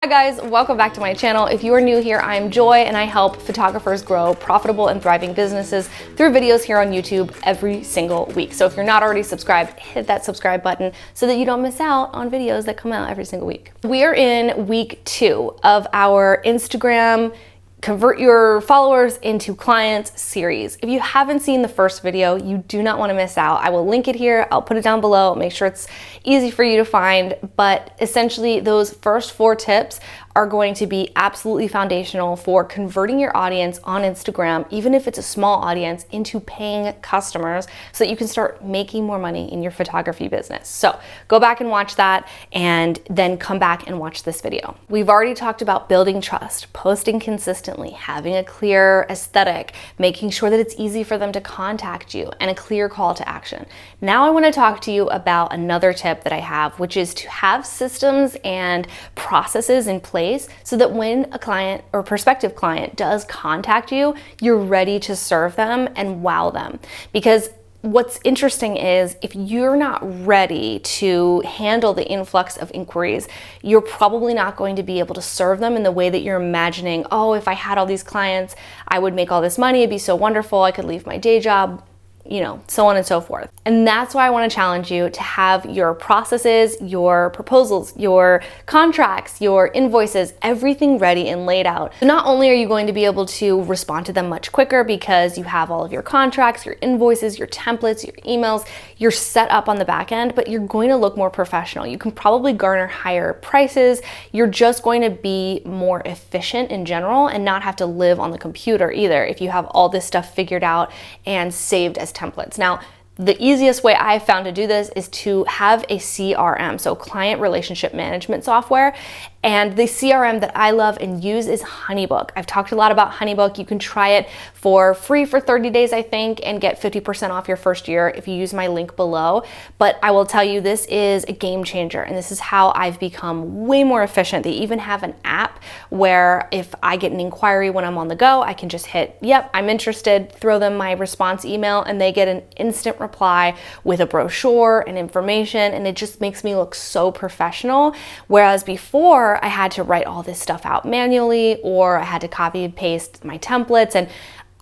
Hi guys, welcome back to my channel. If you are new here, I'm Joy and I help photographers grow profitable and thriving businesses through videos here on YouTube every single week. So if you're not already subscribed, hit that subscribe button so that you don't miss out on videos that come out every single week. We are in week 2 of our Instagram Convert Your Followers into Clients series. If you haven't seen the first video, you do not want to miss out. I will link it here. I'll put it down below. Make sure it's easy for you to find. But essentially, those first 4 tips are going to be absolutely foundational for converting your audience on Instagram, even if it's a small audience, into paying customers so that you can start making more money in your photography business. So go back and watch that and then come back and watch this video. We've already talked about building trust, posting consistently, having a clear aesthetic, making sure that it's easy for them to contact you, and a clear call to action. Now I want to talk to you about another tip that I have, which is to have systems and processes in place so that when a client or prospective client does contact you, you're ready to serve them and wow them. Because what's interesting is if you're not ready to handle the influx of inquiries, you're probably not going to be able to serve them in the way that you're imagining. Oh, if I had all these clients, I would make all this money. It'd be so wonderful. I could leave my day job, you know, so on and so forth. And that's why I want to challenge you to have your processes, your proposals, your contracts, your invoices, everything ready and laid out. So not only are you going to be able to respond to them much quicker because you have all of your contracts, your invoices, your templates, your emails, you're set up on the back end, but you're going to look more professional. You can probably garner higher prices. You're just going to be more efficient in general and not have to live on the computer either if you have all this stuff figured out and saved as templates. Now, the easiest way I've found to do this is to have a CRM, so client relationship management software. And the CRM that I love and use is Honeybook. I've talked a lot about Honeybook. You can try it for free for 30 days, I think, and get 50% off your first year if you use my link below. But I will tell you, this is a game changer, and this is how I've become way more efficient. They even have an app where if I get an inquiry when I'm on the go, I can just hit, yep, I'm interested, throw them my response email, and they get an instant reply with a brochure and information, and it just makes me look so professional. Whereas before, I had to write all this stuff out manually, or I had to copy and paste my templates, and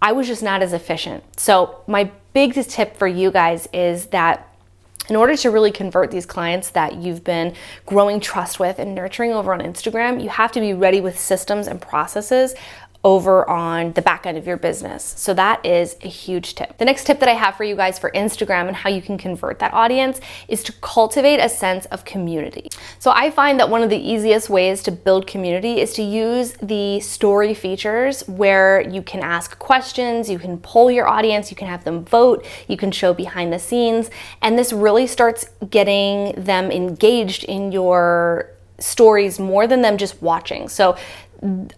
I was just not as efficient. So my biggest tip for you guys is that in order to really convert these clients that you've been growing trust with and nurturing over on Instagram, you have to be ready with systems and processes over on the back end of your business. So that is a huge tip. The next tip that I have for you guys for Instagram and how you can convert that audience is to cultivate a sense of community. So I find that one of the easiest ways to build community is to use the story features where you can ask questions, you can poll your audience, you can have them vote, you can show behind the scenes, and this really starts getting them engaged in your stories more than them just watching. So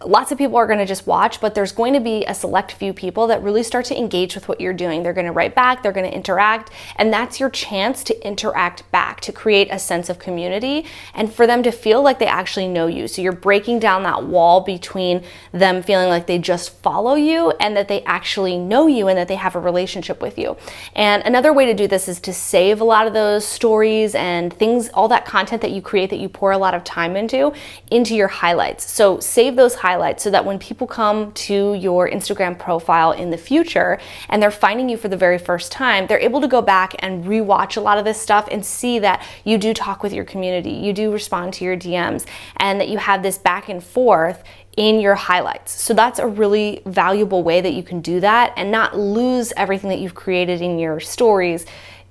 lots of people are going to just watch, but there's going to be a select few people that really start to engage with what you're doing. They're going to write back, they're going to interact, and that's your chance to interact back, to create a sense of community and for them to feel like they actually know you. So you're breaking down that wall between them feeling like they just follow you and that they actually know you and that they have a relationship with you. And another way to do this is to save a lot of those stories and things, all that content that you create that you pour a lot of time into your highlights. So save those highlights so that when people come to your Instagram profile in the future and they're finding you for the very first time, they're able to go back and rewatch a lot of this stuff and see that you do talk with your community, you do respond to your DMs, and that you have this back and forth in your highlights. So that's a really valuable way that you can do that and not lose everything that you've created in your stories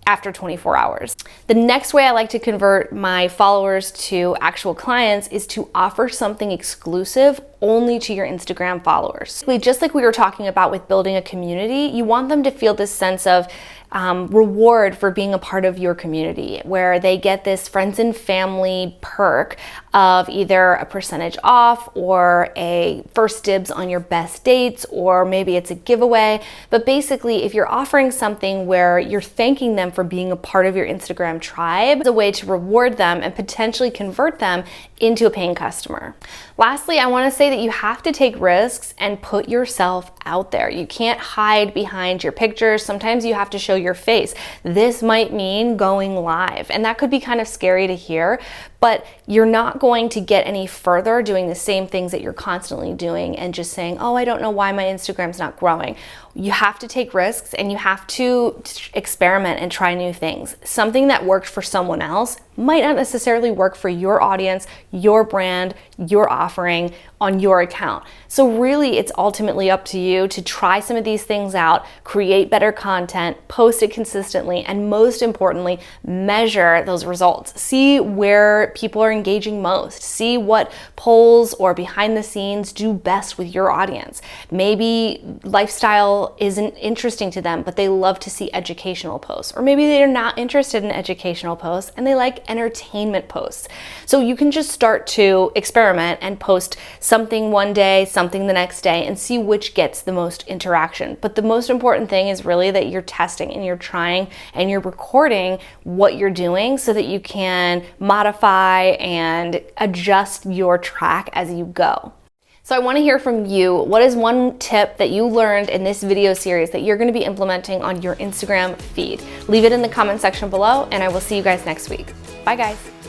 after 24 hours. The next way I like to convert my followers to actual clients is to offer something exclusive only to your Instagram followers. Just like we were talking about with building a community, you want them to feel this sense of reward for being a part of your community, where they get this friends and family perk of either a percentage off or a first dibs on your best dates, or maybe it's a giveaway. But basically, if you're offering something where you're thanking them for being a part of your Instagram tribe, it's a way to reward them and potentially convert them into a paying customer. Lastly, I want to say that you have to take risks and put yourself out there. You can't hide behind your pictures. Sometimes you have to show your face. This might mean going live, and that could be kind of scary to hear, but you're not going to get any further doing the same things that you're constantly doing and just saying, oh, I don't know why my Instagram's not growing. You have to take risks and you have to experiment and try new things. Something that worked for someone else might not necessarily work for your audience, your brand, your offering on your account. So really, it's ultimately up to you to try some of these things out, create better content, post it consistently, and most importantly, measure those results. See where people are engaging most. See what polls or behind the scenes do best with your audience. Maybe lifestyle isn't interesting to them, but they love to see educational posts. Or maybe they're not interested in educational posts and they like entertainment posts. So you can just start to experiment and post something one day, something the next day, and see which gets the most interaction. But the most important thing is really that you're testing and you're trying and you're recording what you're doing so that you can modify and adjust your track as you go. So I want to hear from you. What is one tip that you learned in this video series that you're going to be implementing on your Instagram feed? Leave it in the comment section below, and I will see you guys next week. Bye, guys.